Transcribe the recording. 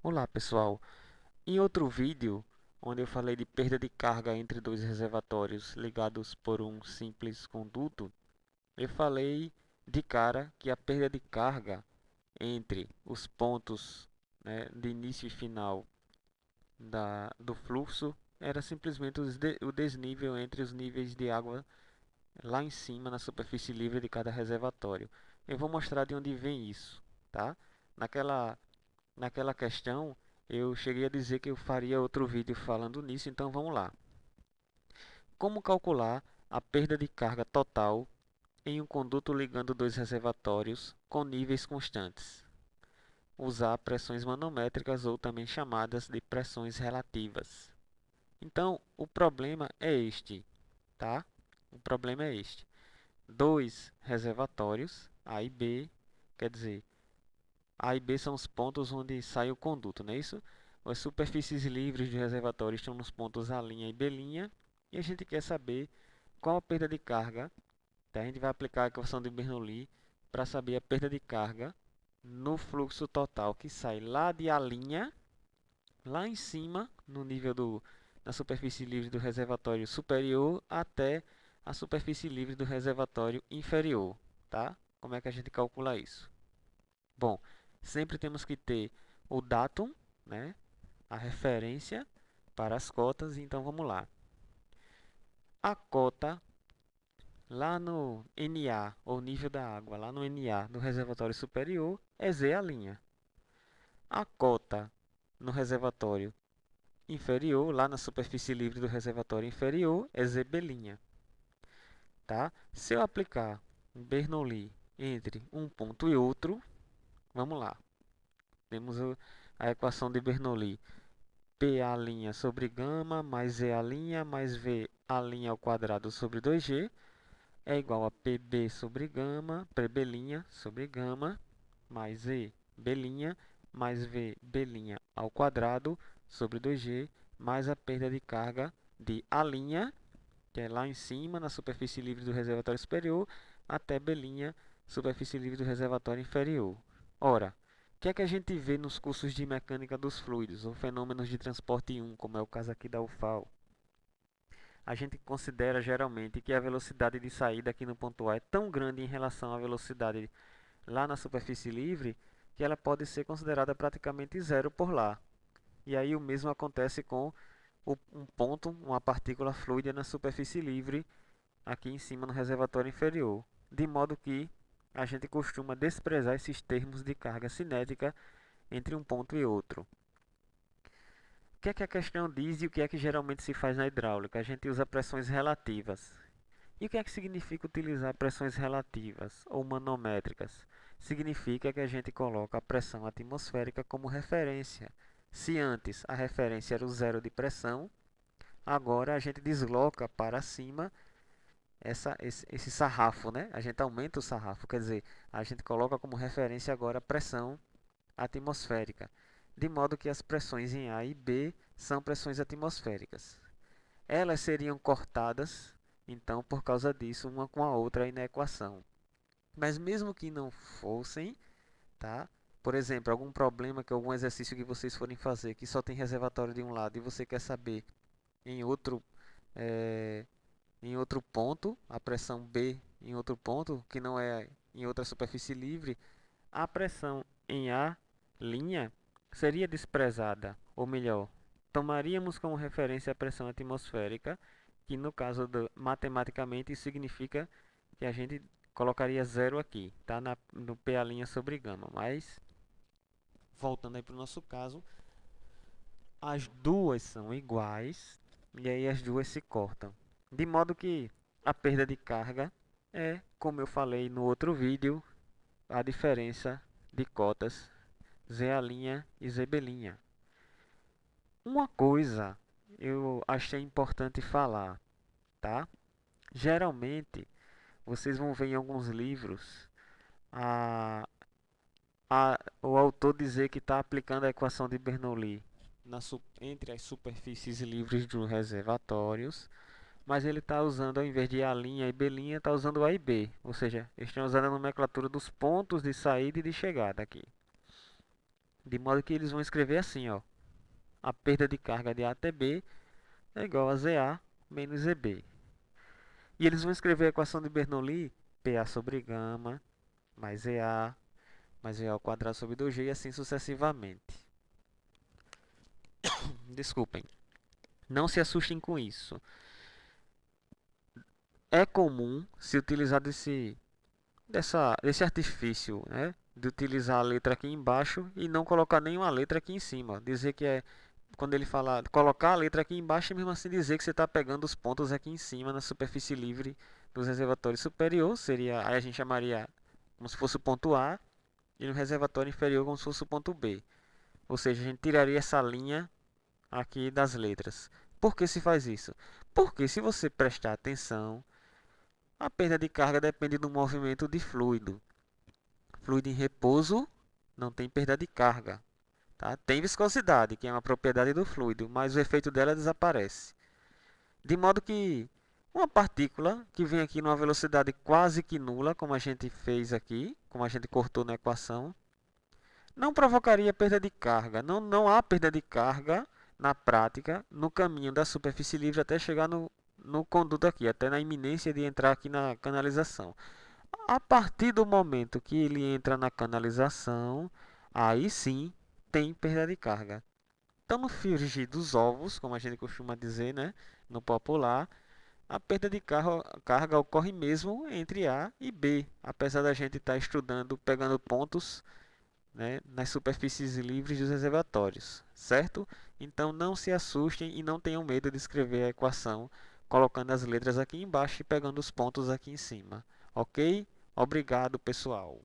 Olá pessoal, em outro vídeo onde eu falei de perda de carga entre dois reservatórios ligados por um simples conduto, eu falei de cara que a perda de carga entre os pontos, né, de início e final do fluxo era simplesmente o desnível entre os níveis de água lá em cima na superfície livre de cada reservatório. Eu vou mostrar de onde vem isso, tá? Naquela Naquela questão, eu cheguei a dizer que eu faria outro vídeo falando nisso, então vamos lá. Como calcular a perda de carga total em um conduto ligando dois reservatórios com níveis constantes? Usar pressões manométricas ou também chamadas de pressões relativas. Então, o problema é este, tá? O problema é este. Dois reservatórios, A e B, quer dizer, A e B são os pontos onde sai o conduto, não é isso? As superfícies livres do reservatório estão nos pontos A' e B', e a gente quer saber qual a perda de carga. Então, a gente vai aplicar a equação de Bernoulli para saber a perda de carga no fluxo total que sai lá de A', lá em cima, no nível da superfície livre do reservatório superior, até a superfície livre do reservatório inferior. Tá? Como é que a gente calcula isso? Bom, sempre temos que ter o datum, né, a referência para as cotas, então vamos lá. A cota lá no NA, ou nível da água, lá no NA do reservatório superior, é Z'. A cota no reservatório inferior, lá na superfície livre do reservatório inferior, é ZB'. Tá? Se eu aplicar um Bernoulli entre um ponto e outro, vamos lá. Temos a equação de Bernoulli. PA' sobre gama mais EA' mais VA' ao quadrado sobre 2G é igual a PB sobre gama, PB' sobre gama, mais EB' mais VB' ao quadrado sobre 2G, mais a perda de carga de A', que é lá em cima, na superfície livre do reservatório superior, até B', superfície livre do reservatório inferior. Ora, o que é que a gente vê nos cursos de mecânica dos fluidos, ou fenômenos de transporte 1, como é o caso aqui da UFAL? A gente considera geralmente que a velocidade de saída aqui no ponto A é tão grande em relação à velocidade lá na superfície livre, que ela pode ser considerada praticamente zero por lá. E aí o mesmo acontece com um ponto, uma partícula fluida na superfície livre, aqui em cima no reservatório inferior. De modo que a gente costuma desprezar esses termos de carga cinética entre um ponto e outro. O que é que a questão diz e o que é que geralmente se faz na hidráulica? A gente usa pressões relativas. E o que é que significa utilizar pressões relativas ou manométricas? Significa que a gente coloca a pressão atmosférica como referência. Se antes a referência era o zero de pressão, agora a gente desloca para cima esse sarrafo, né? A gente aumenta o sarrafo, quer dizer, a gente coloca como referência agora a pressão atmosférica, de modo que as pressões em A e B são pressões atmosféricas. Elas seriam cortadas, então, por causa disso, uma com a outra aí na equação. Mas mesmo que não fossem, tá? Por exemplo, algum problema que algum exercício que vocês forem fazer que só tem reservatório de um lado e você quer saber em outro é, em outro ponto, a pressão B em outro ponto, que não é em outra superfície livre, a pressão em A' seria desprezada, ou melhor, tomaríamos como referência a pressão atmosférica, que no caso matematicamente isso significa que a gente colocaria zero aqui, tá? No PA' sobre gama. Mas, voltando aí para o nosso caso, as duas são iguais e aí as duas se cortam. De modo que a perda de carga é, como eu falei no outro vídeo, a diferença de cotas ZA' e ZB'. Uma coisa eu achei importante falar, tá? Geralmente vocês vão ver em alguns livros a, o autor dizer que está aplicando a equação de Bernoulli entre as superfícies livres dos reservatórios, mas ele está usando, ao invés de A' e B', está usando A e B, ou seja, eles estão usando a nomenclatura dos pontos de saída e de chegada aqui. De modo que eles vão escrever assim, ó. A perda de carga de A até B é igual a ZA menos ZB. E eles vão escrever a equação de Bernoulli, PA sobre gama, mais EA, mais EA ao quadrado sobre 2G e assim sucessivamente. Desculpem. Não se assustem com isso. É comum se utilizar desse artifício, né? De utilizar a letra aqui embaixo e não colocar nenhuma letra aqui em cima. Dizer que é, quando ele fala, colocar a letra aqui embaixo e mesmo assim dizer que você está pegando os pontos aqui em cima na superfície livre dos reservatórios superior, seria, aí a gente chamaria como se fosse o ponto A, e no reservatório inferior como se fosse o ponto B. Ou seja, a gente tiraria essa linha aqui das letras. Por que se faz isso? Porque se você prestar atenção, a perda de carga depende do movimento de fluido. Fluido em repouso não tem perda de carga. Tá? Tem viscosidade, que é uma propriedade do fluido, mas o efeito dela desaparece. De modo que uma partícula que vem aqui numa velocidade quase que nula, como a gente fez aqui, como a gente cortou na equação, não provocaria perda de carga. Não há perda de carga na prática no caminho da superfície livre até chegar no conduto aqui, até na iminência de entrar aqui na canalização. A partir do momento que ele entra na canalização, aí sim tem perda de carga. Então, no frigir dos ovos, como a gente costuma dizer, né, no popular, a perda de carga ocorre mesmo entre A e B, apesar da gente estar estudando, pegando pontos, né, nas superfícies livres dos reservatórios, certo? Então, não se assustem e não tenham medo de escrever a equação colocando as letras aqui embaixo e pegando os pontos aqui em cima, ok? Obrigado, pessoal.